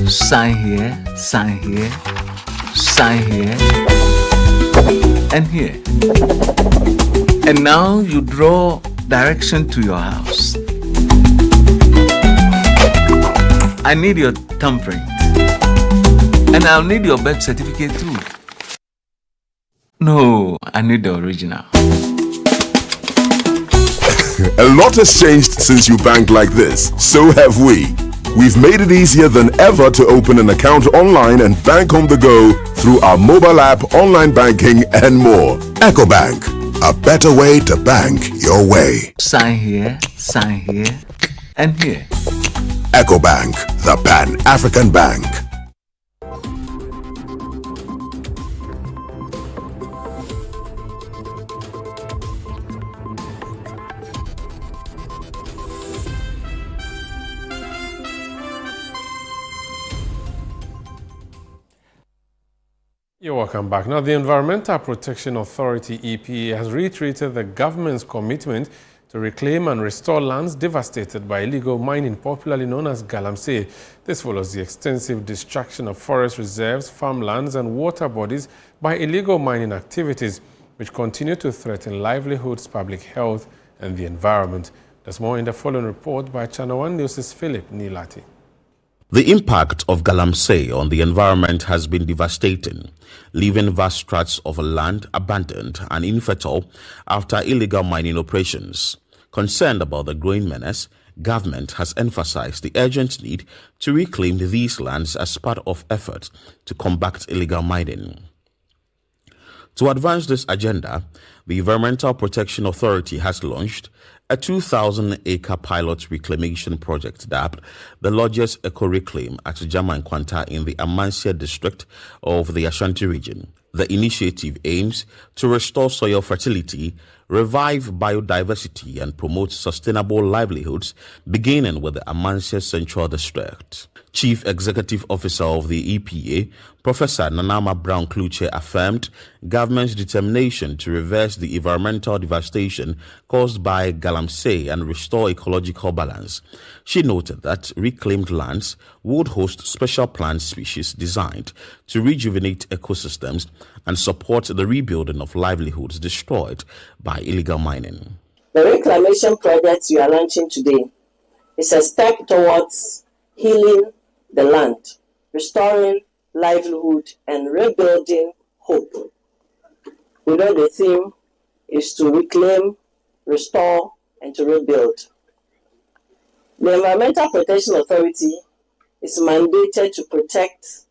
Sign here, sign here, sign here, and here. And now you draw direction to your house. I need your thumbprint. And I'll need your birth certificate too. No, I need the original. A lot has changed since you banked like this. So have we. We've made it easier than ever to open an account online and bank on the go through our mobile app, online banking, and more. EcoBank, a better way to bank your way. Sign here, and here. EcoBank, the Pan-African Bank. You're welcome back. Now, the Environmental Protection Authority, EPA, has reiterated the government's commitment to reclaim and restore lands devastated by illegal mining, popularly known as Galamsey. This follows the extensive destruction of forest reserves, farmlands, and water bodies by illegal mining activities, which continue to threaten livelihoods, public health, and the environment. There's more in the following report by Channel 1 News' Philip Nilati. The impact of Galamsey on the environment has been devastating, leaving vast tracts of land abandoned and infertile after illegal mining operations. Concerned about the growing menace, government has emphasized the urgent need to reclaim these lands as part of efforts to combat illegal mining. To advance this agenda, the Environmental Protection Authority has launched a 2,000-acre pilot reclamation project dubbed the largest eco-reclaim at Jamankwanta in the Amansia district of the Ashanti region. The initiative aims to restore soil fertility, revive biodiversity, and promote sustainable livelihoods, beginning with the Amansia Central District. Chief Executive Officer of the EPA, Professor Nanama Brown-Kluche, affirmed government's determination to reverse the environmental devastation caused by Galamsey and restore ecological balance. She noted that reclaimed lands would host special plant species designed to rejuvenate ecosystems and support the rebuilding of livelihoods destroyed by illegal mining. The reclamation project we are launching today is a step towards healing the land, restoring livelihood, and rebuilding hope. We know the theme is to reclaim, restore, and to rebuild. The Environmental Protection Authority is mandated to protect,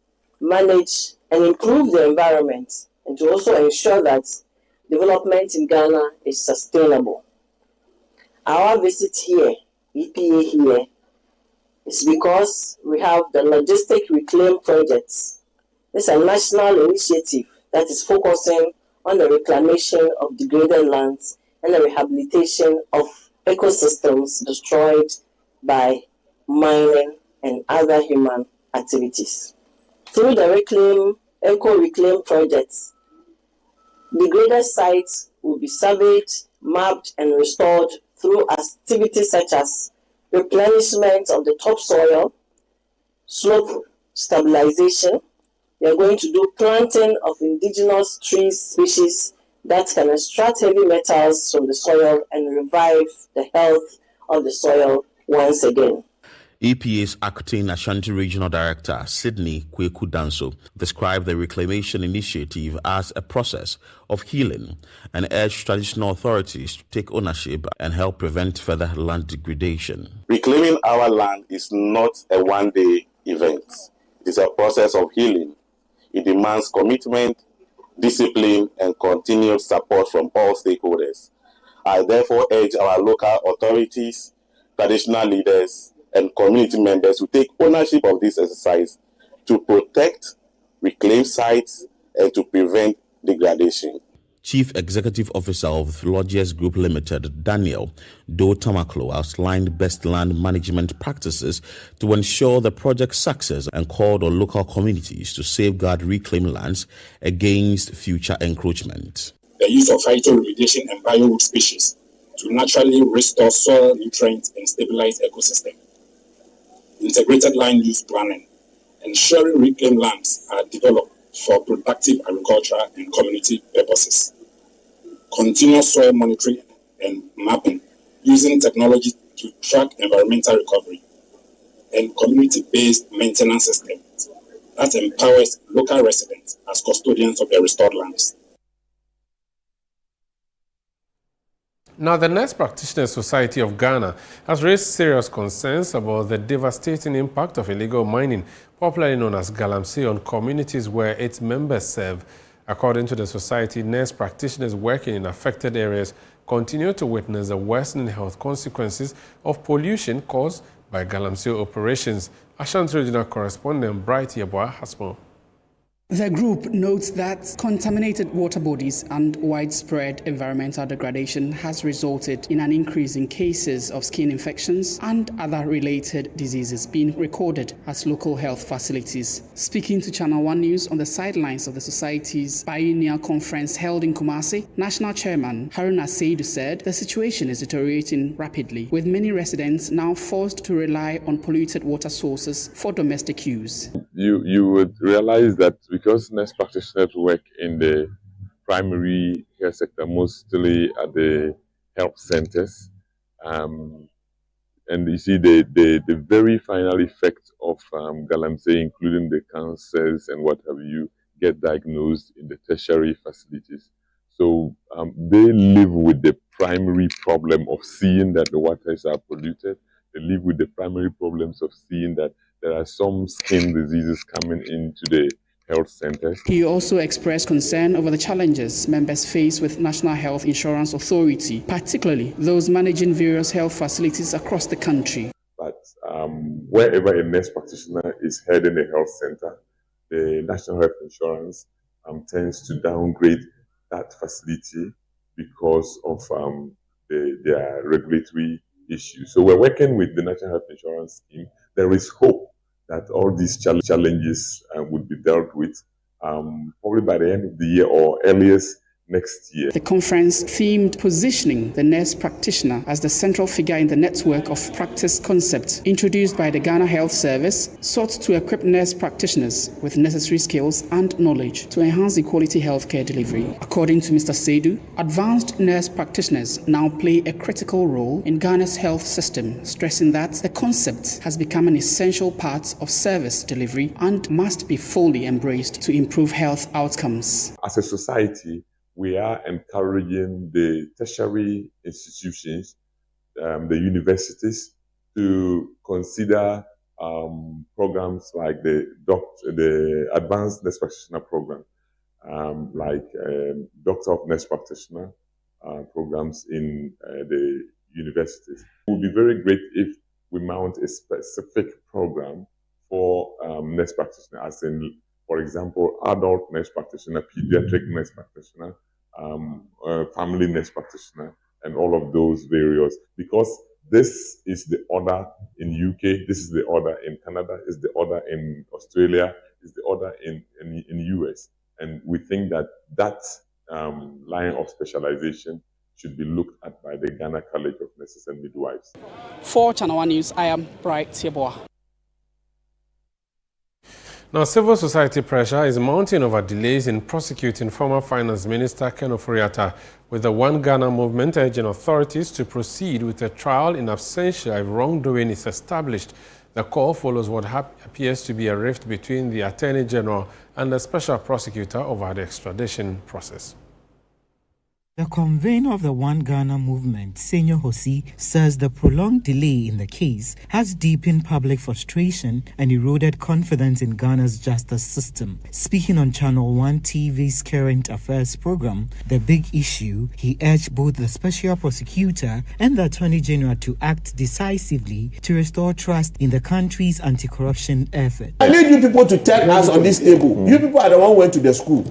manage, and improve the environment, and to also ensure that development in Ghana is sustainable. Our visit here, EPA here, is because we have the Logistic Reclaim Projects. It's a national initiative that is focusing on the reclamation of degraded lands and the rehabilitation of ecosystems destroyed by mining and other human activities. Through the Eco-Reclaim projects, degraded sites will be surveyed, mapped, and restored through activities such as replenishment of the topsoil, slope stabilization. We are going to do planting of indigenous tree species that can extract heavy metals from the soil and revive the health of the soil once again. EPA's acting Ashanti Regional Director, Sydney Kweku Danso, described the reclamation initiative as a process of healing and urged traditional authorities to take ownership and help prevent further land degradation. Reclaiming our land is not a one-day event. It is a process of healing. It demands commitment, discipline, and continued support from all stakeholders. I therefore urge our local authorities, traditional leaders, and community members to take ownership of this exercise to protect, reclaim sites, and to prevent degradation. Chief Executive Officer of Lodges Group Limited, Daniel Do Tamaklo, outlined best land management practices to ensure the project's success and called on local communities to safeguard reclaimed lands against future encroachment. The use of phytoremediation and biowood species to naturally restore soil nutrients and stabilize ecosystem. Integrated land use planning, ensuring reclaimed lands are developed for productive agriculture and community purposes. Continuous soil monitoring and mapping using technology to track environmental recovery. And community-based maintenance systems that empowers local residents as custodians of the restored lands. Now, the Nurse Practitioners Society of Ghana has raised serious concerns about the devastating impact of illegal mining, popularly known as Galamsey, on communities where its members serve. According to the society, nurse practitioners working in affected areas continue to witness the worsening health consequences of pollution caused by Galamsey operations. Ashanti Regional Correspondent Bright Yeboah has more. The group notes that contaminated water bodies and widespread environmental degradation has resulted in an increase in cases of skin infections and other related diseases being recorded at local health facilities. Speaking to Channel One News on the sidelines of the Society's biennial conference held in Kumasi, National Chairman Haruna Seidu said the situation is deteriorating rapidly, with many residents now forced to rely on polluted water sources for domestic use. You would realize that because nurse practitioners work in the primary care sector, mostly at the health centers, and you see the very final effect of Galamsey, including the cancers and what have you, get diagnosed in the tertiary facilities. So they live with the primary problem of seeing that the waters are polluted. They live with the primary problems of seeing that there are some skin diseases coming into the health centers. He also expressed concern over the challenges members face with National Health Insurance Authority, particularly those managing various health facilities across the country. But wherever a nurse practitioner is heading a health center, the National Health Insurance tends to downgrade that facility because of their regulatory issues. So we're working with the National Health Insurance Scheme. There is hope that all these challenges would be dealt with probably by the end of the year or earliest next year. The conference themed positioning the nurse practitioner as the central figure in the network of practice concepts introduced by the Ghana Health Service sought to equip nurse practitioners with necessary skills and knowledge to enhance equality healthcare delivery. According to Mr. Seidu, advanced nurse practitioners now play a critical role in Ghana's health system, stressing that the concept has become an essential part of service delivery and must be fully embraced to improve health outcomes. As a society, we are encouraging the tertiary institutions, the universities, to consider programs like the Advanced Nurse Practitioner Program, like Doctor of Nurse Practitioner programs in the universities. It would be very great if we mount a specific program for nurse practitioner, as in, for example, adult nurse practitioner, pediatric nurse practitioner, family nurse practitioner, and all of those various, because this is the order in UK, this is the order in Canada, is the order in Australia, is the order in US, and we think that line of specialization should be looked at by the Ghana College of Nurses and Midwives. For Channel One News, I am Bright Yeboah. Now, civil society pressure is mounting over delays in prosecuting former Finance Minister Ken Ofori-Atta, with the One Ghana movement urging authorities to proceed with a trial in absentia if wrongdoing is established. The call follows what appears to be a rift between the Attorney General and the Special Prosecutor over the extradition process. The convener of the One Ghana movement, Senior Hosi, says the prolonged delay in the case has deepened public frustration and eroded confidence in Ghana's justice system. Speaking on Channel One TV's Current Affairs program, The Big Issue, he urged both the Special Prosecutor and the Attorney General to act decisively to restore trust in the country's anti-corruption effort. I need you people to tell us on this table. You people are the one who went to the school.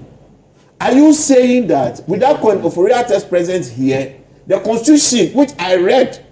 Are you saying that without Oforiatta's presence here, the constitution which I read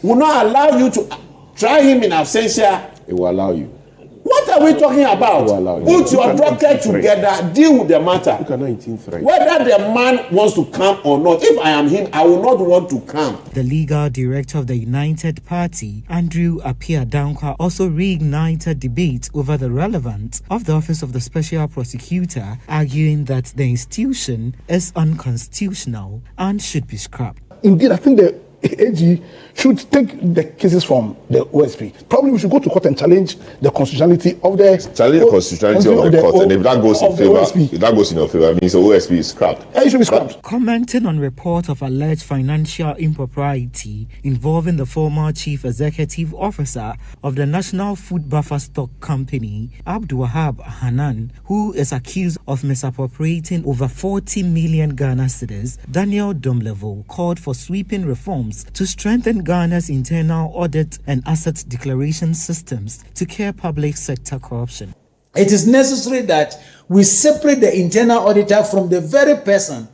will not allow you to try him in absentia? It will allow you. What are we talking about? Put your docket together, deal with the matter. Whether the man wants to come or not, if I am him, I will not want to come. The legal director of the United Party, Andrew Appiah-Dankwa, also reignited debate over the relevance of the Office of the Special Prosecutor, arguing that the institution is unconstitutional and should be scrapped. Indeed, I think the AG should take the cases from the OSP. Probably we should go to court and challenge the constitutionality of the court. And if that goes in favor, it means the OSP is scrapped. It should be scrapped. Commenting on report of alleged financial impropriety involving the former chief executive officer of the National Food Buffer Stock Company, Abdulwahab Hanan, who is accused of misappropriating over 40 million Ghana cedis, Daniel Domlevo called for sweeping reforms to strengthen Ghana's internal audit and asset declaration systems to curb public sector corruption. It is necessary that we separate the internal auditor from the very person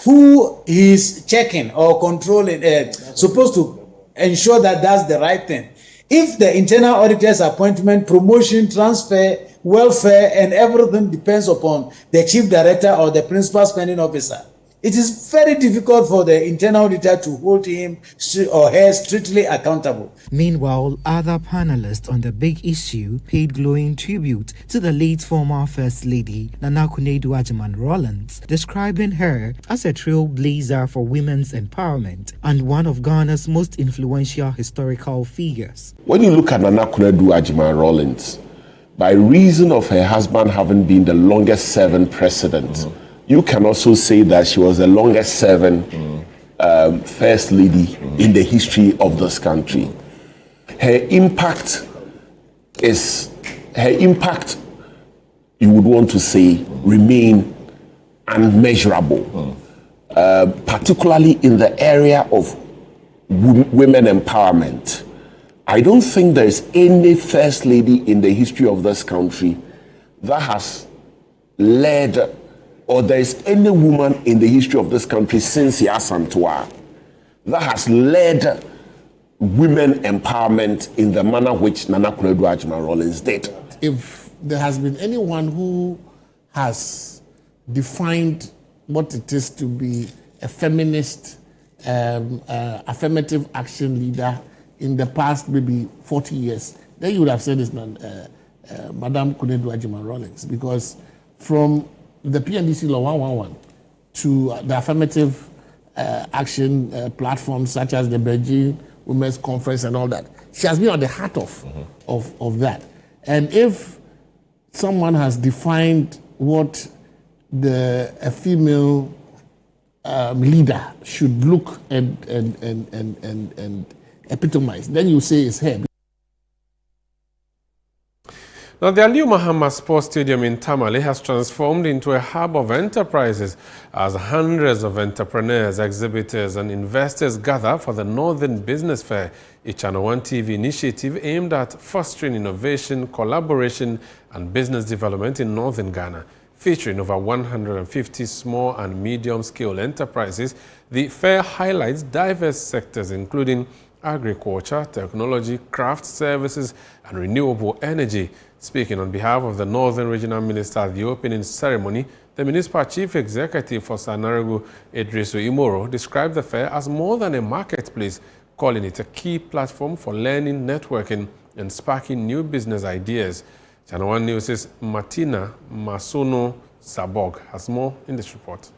who is checking or controlling, supposed to ensure that that's the right thing. If the internal auditor's appointment, promotion, transfer, welfare, and everything depends upon the chief director or the principal spending officer, it is very difficult for the internal auditor to hold him or her strictly accountable. Meanwhile, other panelists on the big issue paid glowing tribute to the late former First Lady, Nana Konadu-Agyeman-Rawlings, describing her as a trailblazer for women's empowerment and one of Ghana's most influential historical figures. When you look at Nana Konadu-Agyeman-Rawlings, by reason of her husband having been the longest serving president, you can also say that she was the longest serving First Lady in the history of this country. Her impact, you would want to say, remain unmeasurable, particularly in the area of women empowerment. I don't think there is any First Lady in the history of this country that has led, or there is any woman in the history of this country since Yasantua that has led women empowerment in the manner which Nana Konadu-Agyeman-Rawlings did. If there has been anyone who has defined what it is to be a feminist, affirmative action leader in the past maybe 40 years, then you would have said it's Madame Konadu-Agyeman-Rawlings, because from the PNDC Law 111 to the affirmative action platforms such as the Beijing Women's Conference and all that, she has been at the heart of that. And if someone has defined what a female leader should look and epitomize, then you say it's her. Now, the Aliyu Muhammad Sports Stadium in Tamale has transformed into a hub of enterprises as hundreds of entrepreneurs, exhibitors and investors gather for the Northern Business Fair, a Channel One TV initiative aimed at fostering innovation, collaboration and business development in Northern Ghana. Featuring over 150 small and medium-scale enterprises, the fair highlights diverse sectors including agriculture, technology, craft services and renewable energy. Speaking on behalf of the Northern Regional Minister at the opening ceremony, the Municipal Chief Executive for Sanarigu, Idrisu Imoro, described the fair as more than a marketplace, calling it a key platform for learning, networking, and sparking new business ideas. Channel One News' Martina Masuno Sabog has more in this report.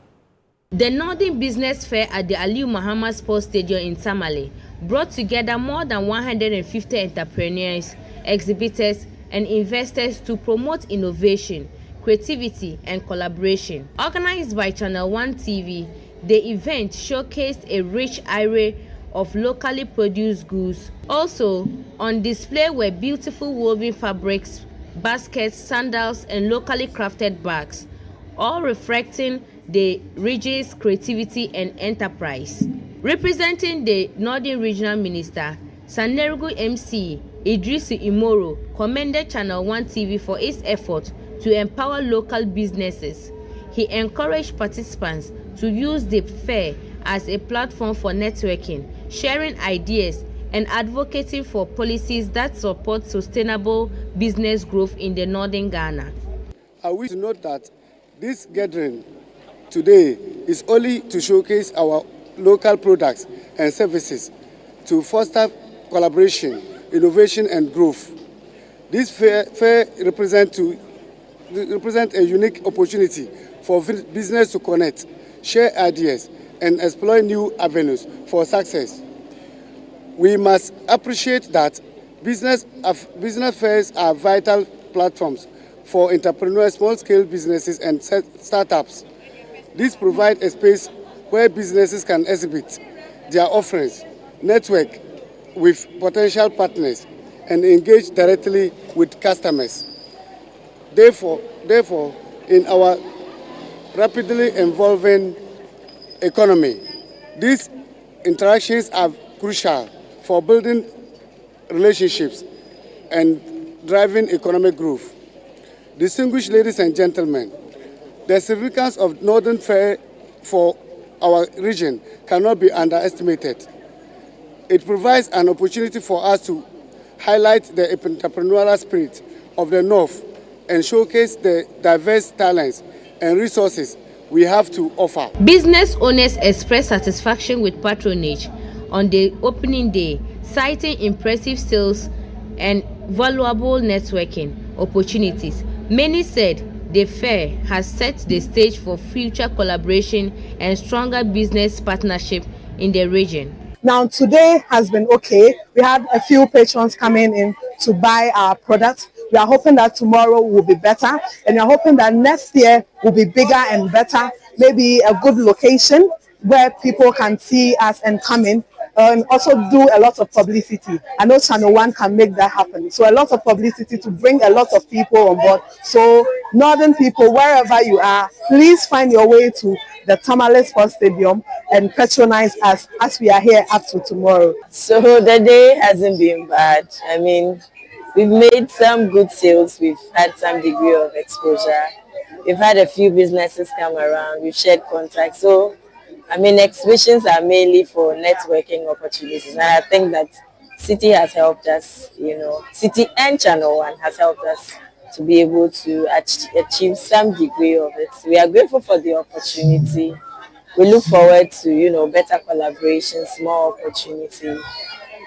The Northern Business Fair at the Aliyu Muhammad Sports Stadium in Tamale brought together more than 150 entrepreneurs, exhibitors, and investors to promote innovation, creativity, and collaboration. Organized by Channel One TV, the event showcased a rich array of locally produced goods. Also on display were beautiful woven fabrics, baskets, sandals, and locally crafted bags, all reflecting the region's creativity and enterprise. Representing the Northern Regional Minister, Sanarigu MC Idrisu Imoro commended Channel One TV for its effort to empower local businesses. He encouraged participants to use the fair as a platform for networking, sharing ideas, and advocating for policies that support sustainable business growth in the northern Ghana. I wish to note that this gathering today is only to showcase our local products and services to foster collaboration, innovation, and growth. This fair represents a unique opportunity for business to connect, share ideas, and explore new avenues for success. We must appreciate that business fairs are vital platforms for entrepreneurs, small-scale businesses, and startups. These provide a space where businesses can exhibit their offerings, network with potential partners, and engage directly with customers. Therefore, in our rapidly evolving economy, these interactions are crucial for building relationships and driving economic growth. Distinguished ladies and gentlemen, the significance of Northern Fair for our region cannot be underestimated. It provides an opportunity for us to highlight the entrepreneurial spirit of the North and showcase the diverse talents and resources we have to offer. Business owners expressed satisfaction with patronage on the opening day, citing impressive sales and valuable networking opportunities. Many said the fair has set the stage for future collaboration and stronger business partnership in the region. Now, today has been okay. We had a few patrons coming in to buy our products. We are hoping that tomorrow will be better, and we are hoping that next year will be bigger and better. Maybe a good location where people can see us and come in, and also do a lot of publicity. I know Channel One can make that happen. So a lot of publicity to bring a lot of people on board. So northern people, wherever you are, please find your way to the Tamale Sports Stadium and patronize us as we are here up to tomorrow. So the day hasn't been bad. I mean, we've made some good sales. We've had some degree of exposure. We've had a few businesses come around. We've shared contacts. So, I mean, exhibitions are mainly for networking opportunities. And I think that City has helped us, City and Channel One has helped us to be able to achieve some degree of it. We are grateful for the opportunity. We look forward to, better collaborations, more opportunity.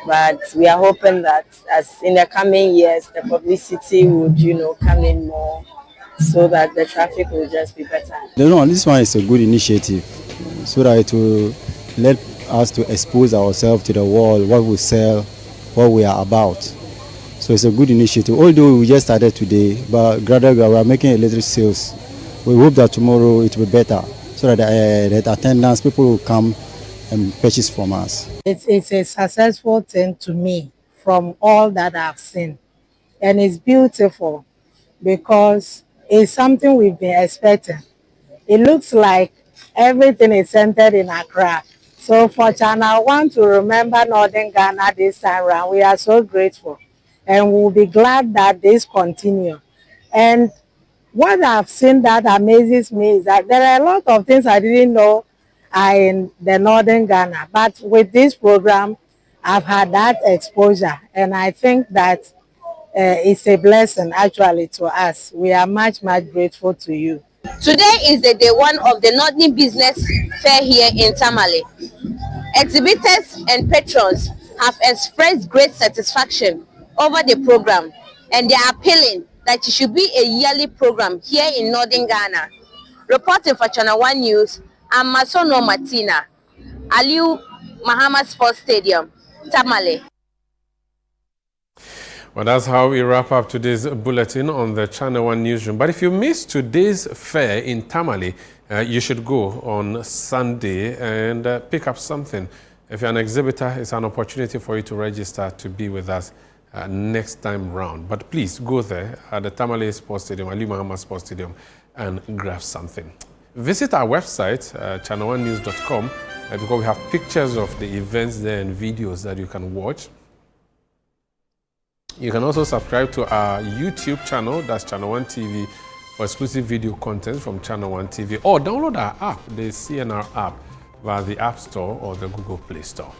But we are hoping that as in the coming years, the publicity would, come in more so that the traffic will just be better. No, this one is a good initiative so that it will let us to expose ourselves to the world, what we sell, what we are about. So it's a good initiative. Although we just started today, but gradually we are making a little sales. We hope that tomorrow it will be better so that the attendance, people will come and purchase from us. It's a successful thing to me from all that I've seen. And it's beautiful because it's something we've been expecting. It looks like everything is centered in Accra. So for Channel One to remember Northern Ghana this time around, we are so grateful. And we'll be glad that this continues. And what I've seen that amazes me is that there are a lot of things I didn't know are in the Northern Ghana. But with this program, I've had that exposure. And I think that it's a blessing actually to us. We are much, much grateful to you. Today is the day one of the Northern Business Fair here in Tamale. Exhibitors and patrons have expressed great satisfaction over the program, and they are appealing that it should be a yearly program here in Northern Ghana. Reporting for Channel One News, I'm Masono Martina, Aliu Muhammad Sports Stadium, Tamale. Well, that's how we wrap up today's bulletin on the Channel One Newsroom. But if you missed today's fair in Tamale, you should go on Sunday and pick up something. If you're an exhibitor, it's an opportunity for you to register to be with us next time round. But please go there at the Tamale Sports Stadium, Ali Muhammad Sports Stadium, and grab something. Visit our website, channel1news.com, because we have pictures of the events there and videos that you can watch. You can also subscribe to our YouTube channel, that's Channel One TV, for exclusive video content from Channel One TV, or download our app, the CNR app, via the App Store or the Google Play Store.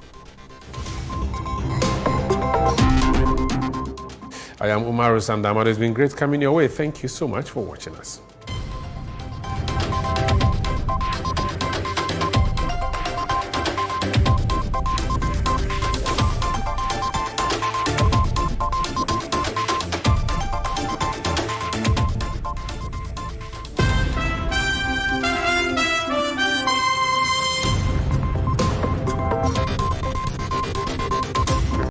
I am Umaru Sandamado. It's been great coming your way. Thank you so much for watching us.